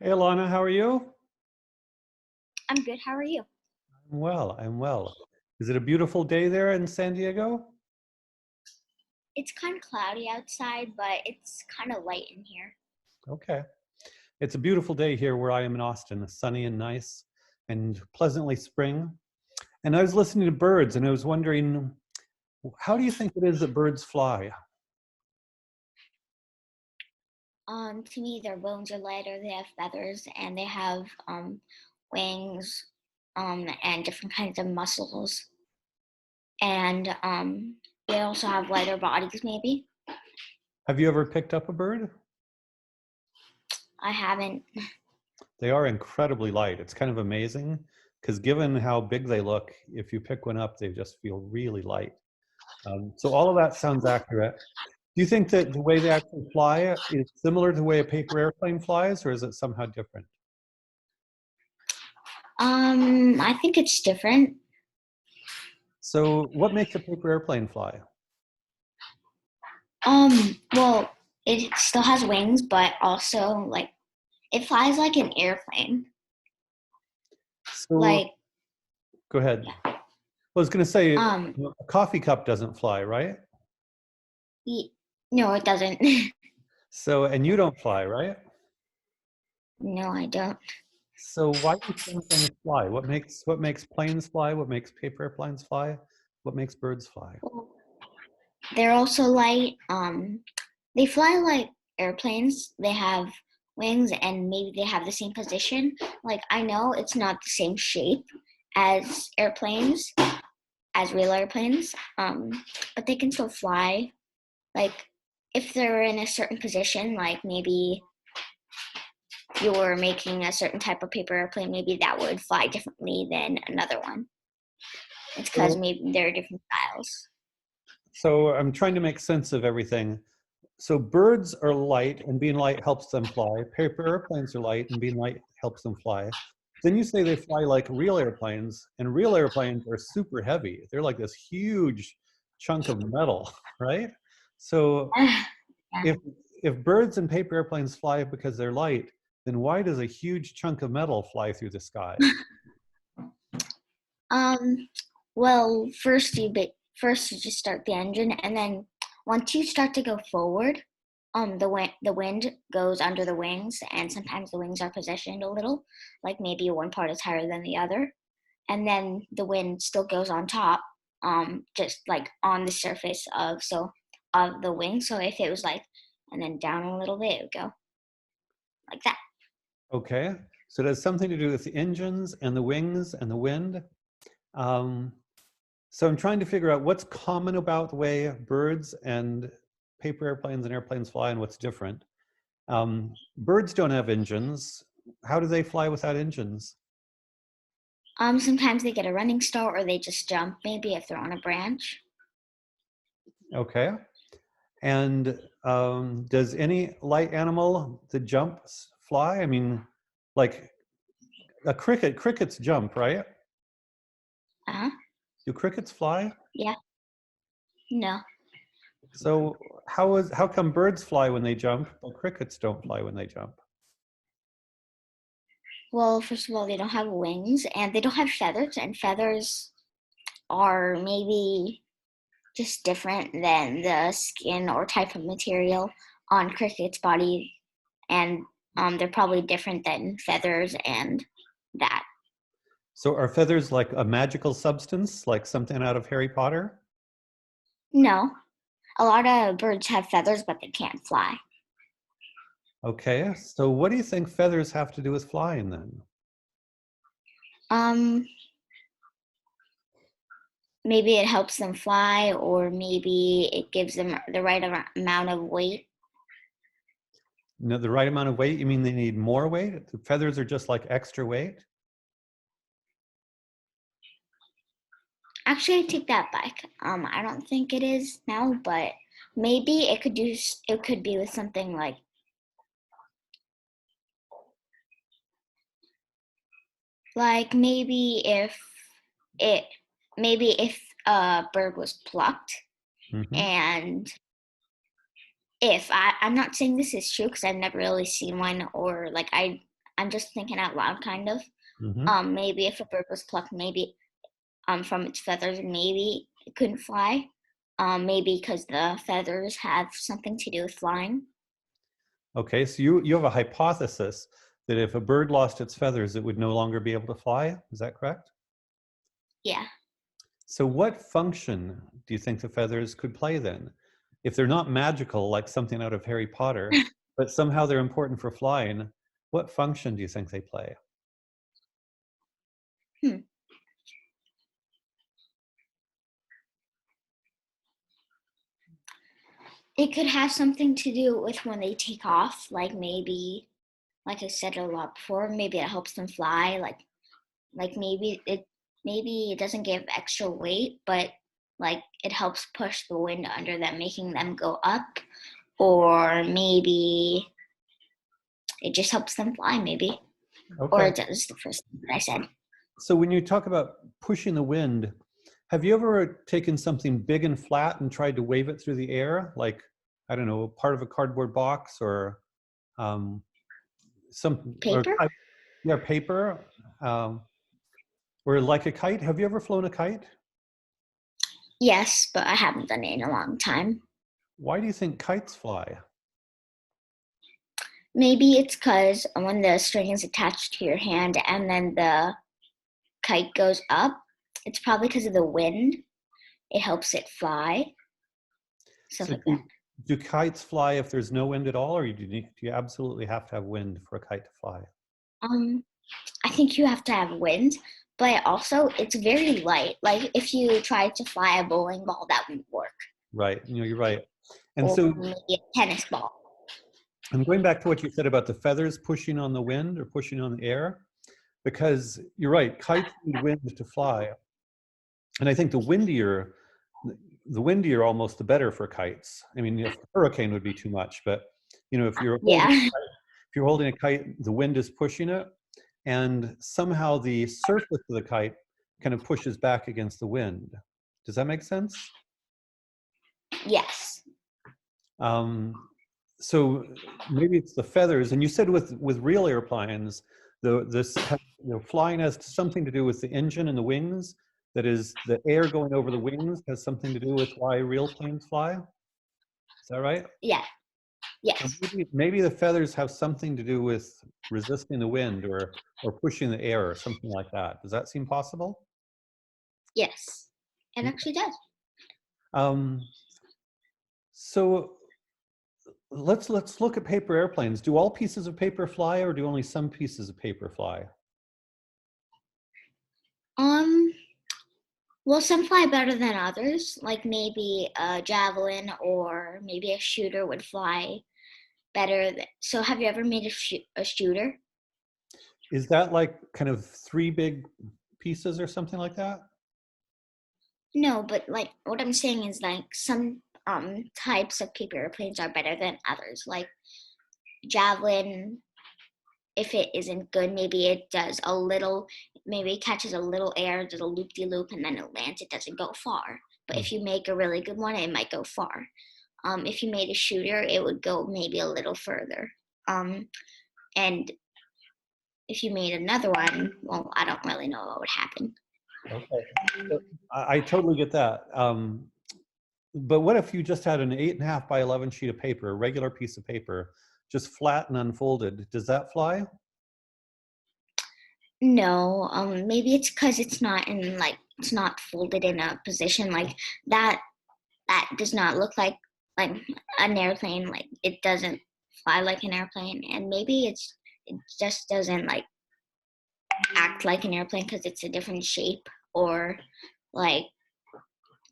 Hey, Alana, how are you? I'm good. How are you? I'm well. I'm well. Is it a beautiful day there in San Diego? It's kind of cloudy outside, but it's kind of light in here. Okay. It's a beautiful day here where I am in Austin, sunny and nice and pleasantly spring. And I was listening to birds and I was wondering, how do you think it is that birds fly? To me, their bones are lighter. They have feathers, and they have wings, and different kinds of muscles. And they also have lighter bodies. Maybe Have you ever picked up a bird? I haven't. They are incredibly light. It's kind of amazing because given how big they look, if you pick one up, they just feel really light. So all of that sounds accurate. Do you think that the way they actually fly is similar to the way a paper airplane flies, or is it somehow different? I think it's different. So what makes a paper airplane fly? Well, it still has wings, but also like it flies like an airplane. So Like, go ahead. yeah. I was going to say Um, a coffee cup doesn't fly, right? no, it doesn't. So, and you don't fly, right? No, I don't. So why do some things fly? What makes planes fly? What makes paper airplanes fly? What makes birds fly? Well, they're also light. They fly like airplanes. They have wings and maybe they have the same position. Like I know it's not the same shape as airplanes, as real airplanes. But they can still fly. Like if they're in a certain position, like maybe you're making a certain type of paper airplane, maybe that would fly differently than another one. It's because So, maybe there are different styles. so I'm trying to make sense of everything. So birds are light and being light helps them fly. Paper airplanes are light and being light helps them fly. Then you say they fly like real airplanes, and real airplanes are super heavy. They're like this huge chunk of metal, right? So Yeah. if if birds and paper airplanes fly because they're light, then why does a huge chunk of metal fly through the sky? Um, well, first you just start the engine, and then once you start to go forward, the wind goes under the wings, and sometimes the wings are positioned a little, like maybe one part is higher than the other, and then the wind still goes on top, just like on the surface of the wing. So if it was like, and then down a little bit, it would go like that. Okay, so it has something to do with the engines and the wings and the wind. Um, So I'm trying to figure out what's common about the way birds and paper airplanes and airplanes fly and what's different. Birds don't have engines. How do they fly without engines? Sometimes they get a running start, or they just jump, maybe if they're on a branch. Okay. And does any light animal that jumps fly? I mean, like a cricket, crickets jump, right? Uh-huh. Do crickets fly? Yeah. No. So how come birds fly when they jump, but crickets don't fly when they jump? Well, first of all, they don't have wings and they don't have feathers, and feathers are maybe just different than the skin or type of material on cricket's body, and they're probably different than feathers and that. So are feathers like a magical substance, like something out of Harry Potter? No, a lot of birds have feathers, but they can't fly. Okay, so what do you think feathers have to do with flying then? Um, Maybe it helps them fly, or maybe it gives them the right amount of weight. No, the right amount of weight? You mean they need more weight? The feathers are just like extra weight? Actually, I take that back. I don't think it is now, but maybe it could do. It could be with something like it maybe if a bird was plucked, Hmm. and I'm not saying this is true because I've never really seen one, or like I'm I'm just thinking out loud, kind of. Hmm. Maybe if a bird was plucked, maybe from its feathers, maybe it couldn't fly. Maybe because the feathers have something to do with flying. Okay, so you have a hypothesis that if a bird lost its feathers, it would no longer be able to fly. Is that correct? Yeah. So what function do you think the feathers could play then? If they're not magical, like something out of Harry Potter, but somehow they're important for flying, what function do you think they play? Hmm. It could have something to do with when they take off, like maybe, like I said a lot before, maybe it helps them fly. Like maybe it doesn't give extra weight, but like it helps push the wind under them, making them go up. Or maybe it just helps them fly, maybe. Or Okay. it does the first thing that I said. So when you talk about pushing the wind, have you ever taken something big and flat and tried to wave it through the air? Like, I don't know, part of a cardboard box or um, some, or Paper? yeah, paper, um, or like a kite. Have you ever flown a kite? Yes, but I haven't done it in a long time. Why do you think kites fly? Maybe it's because when the string is attached to your hand and then the kite goes up, it's probably because of the wind. It helps it fly, stuff So like that. do kites fly if there's no wind at all, or do you absolutely have to have wind for a kite to fly? Um, I think you have to have wind, but also it's very light. Like if you try to fly a bowling ball, that wouldn't work, Right, you're right. And or so maybe a tennis ball. I'm going back to what you said about the feathers pushing on the wind or pushing on the air, because you're right, kites need wind to fly. And I think the windier almost the better for kites. I mean, if a hurricane would be too much, but if you're holding Yeah, if you're holding a kite, the wind is pushing it, and somehow the surface of the kite kind of pushes back against the wind. Does that make sense? yes, Um, so maybe it's the feathers. And you said with real airplanes, flying has something to do with the engine and the wings. That is, the air going over the wings has something to do with why real planes fly. Is that right? yeah, So yes, maybe the feathers have something to do with resisting the wind or pushing the air or something like that. Does that seem possible? yes. It actually does. Um, so let's look at paper airplanes. Do all pieces of paper fly, or do only some pieces of paper fly? Um, well, some fly better than others. Like maybe a javelin or maybe a shooter would fly better. So, have you ever made a shooter? Is that like kind of three big pieces or something like that? No, but like what I'm saying is like some types of paper airplanes are better than others. Like javelin, if it isn't good, maybe it does a little, maybe it catches a little air, does a loop de loop, and then it lands. It doesn't go far. But Hmm. if you make a really good one, it might go far. If you made a shooter, it would go maybe a little further. And if you made another one, well, I don't really know what would happen. Okay. So I totally get that. But what if you just had an 8.5 by 11 sheet of paper, a regular piece of paper, just flat and unfolded? Does that fly? No, maybe it's because it's not in like it's not folded in a position like that. That does not look like an airplane. Like it doesn't fly like an airplane, and maybe it just doesn't like act like an airplane because it's a different shape, or like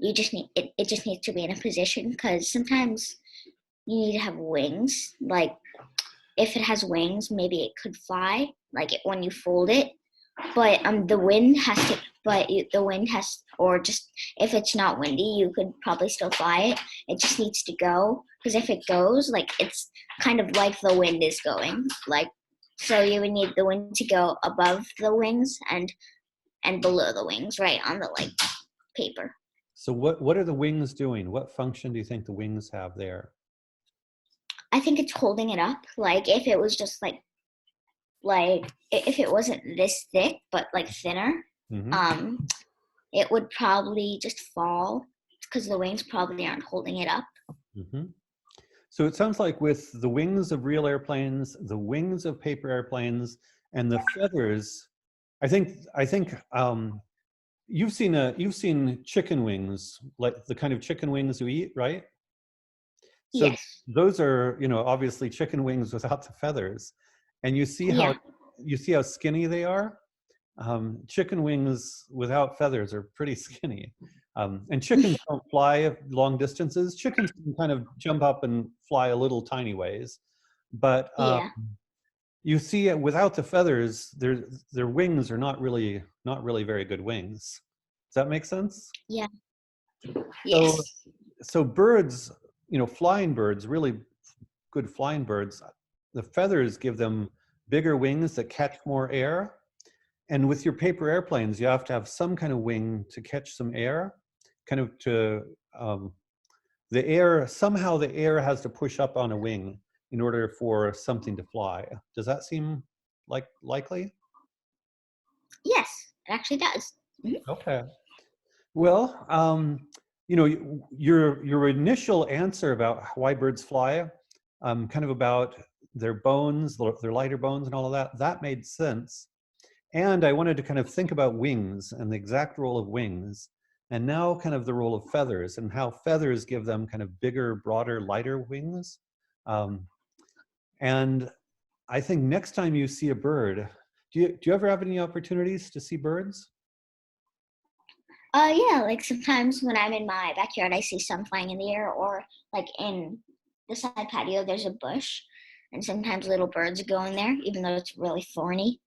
you just need it. It just needs to be in a position because sometimes you need to have wings. Like if it has wings, maybe it could fly. Like it, when you fold it, but the wind has to. The wind has, or just if it's not windy, you could probably still fly it. It just needs to go because if it goes, like it's kind of like the wind is going. Like so, you would need the wind to go above the wings and below the wings, right on the like paper. So what are the wings doing? What function do you think the wings have there? I think it's holding it up. Like if it was just like like if it wasn't this thick but like thinner, Hmm. um, it would probably just fall because the wings probably aren't holding it up. Hmm. So it sounds like with the wings of real airplanes, the wings of paper airplanes, and the feathers, I think you've seen chicken wings, like the kind of chicken wings you eat, right? So Yes. those are, obviously chicken wings without the feathers, and Yeah. you see how skinny they are. Chicken wings without feathers are pretty skinny. And chickens don't fly long distances. Chickens can kind of jump up and fly a little tiny ways, but Yeah. you see it without the feathers, their wings are not really very good wings. Does that make sense? Yeah. So Yes. so birds, flying birds, really good flying birds, the feathers give them bigger wings that catch more air. And with your paper airplanes, you have to have some kind of wing to catch some air, kind of to um, the air, somehow the air has to push up on a wing in order for something to fly. Does that seem like likely? Yes. It actually does. Mhm. Okay. Well, your initial answer about why birds fly, kind of about their bones, their lighter bones, and all of that, that made sense. And I wanted to kind of think about wings and the exact role of wings, and now kind of the role of feathers and how feathers give them kind of bigger, broader, lighter wings. Um, and I think next time you see a bird, do you ever have any opportunities to see birds? Yeah, like sometimes when I'm in my backyard, I see some flying in the air, or like in the side patio, there's a bush, and sometimes little birds go in there, even though it's really thorny.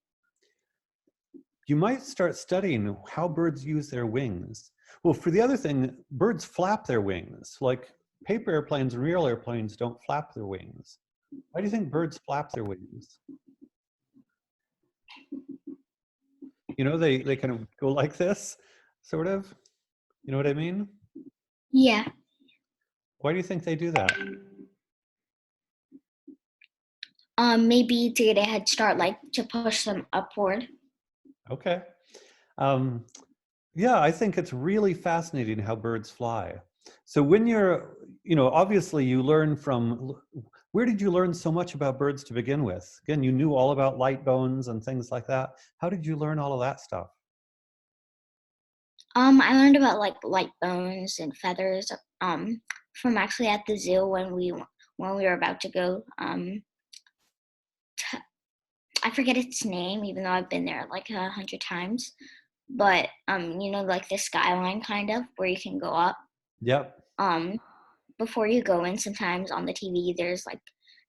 You might start studying how birds use their wings. Well, for the other thing, birds flap their wings. Like paper airplanes and real airplanes don't flap their wings. Why do you think birds flap their wings? They kind of go like this, sort of. You know what I mean? Yeah. Why do you think they do that? Maybe to get a head start, like to push them upward. Okay. Um, yeah, I think it's really fascinating how birds fly. So when you're, obviously you learn from, where did you learn so much about birds to begin with? Again, you knew all about light bones and things like that. How did you learn all of that stuff? I learned about like light bones and feathers, from actually at the zoo when we were about to go. I forget its name, even though I've been there like 100 times. But like the skyline kind of where you can go up. Yep. Um, Before you go in, sometimes on the TV, there's like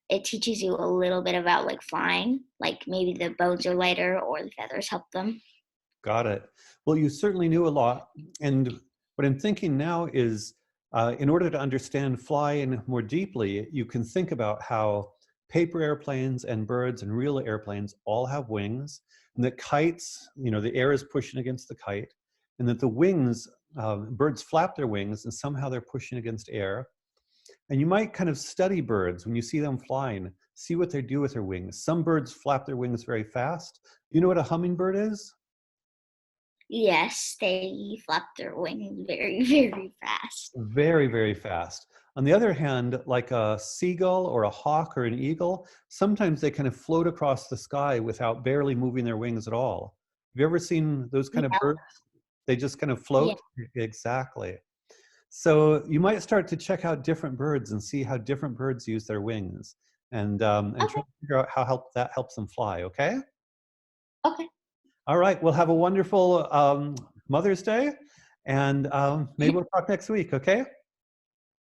it teaches you a little bit about like flying, like maybe the bones are lighter or the feathers help them. Got it. Well, you certainly knew a lot. And what I'm thinking now is, in order to understand flying more deeply, you can think about how paper airplanes and birds and real airplanes all have wings, and that kites, the air is pushing against the kite, and that the wings, birds flap their wings, and somehow they're pushing against air. And you might kind of study birds when you see them flying, see what they do with their wings. Some birds flap their wings very fast. You know what a hummingbird is? Yes, they flap their wings very, very fast. Very, very fast. On the other hand, like a seagull or a hawk or an eagle, sometimes they kind of float across the sky without barely moving their wings at all. Have you ever seen those kind of Yeah, birds? They just kind of yeah. float? Exactly. So you might start to check out different birds and see how different birds use their wings, and try Okay, to figure out how that helps them fly, okay? okay. All right, well, have a wonderful Mother's Day, and maybe we'll talk next week, okay?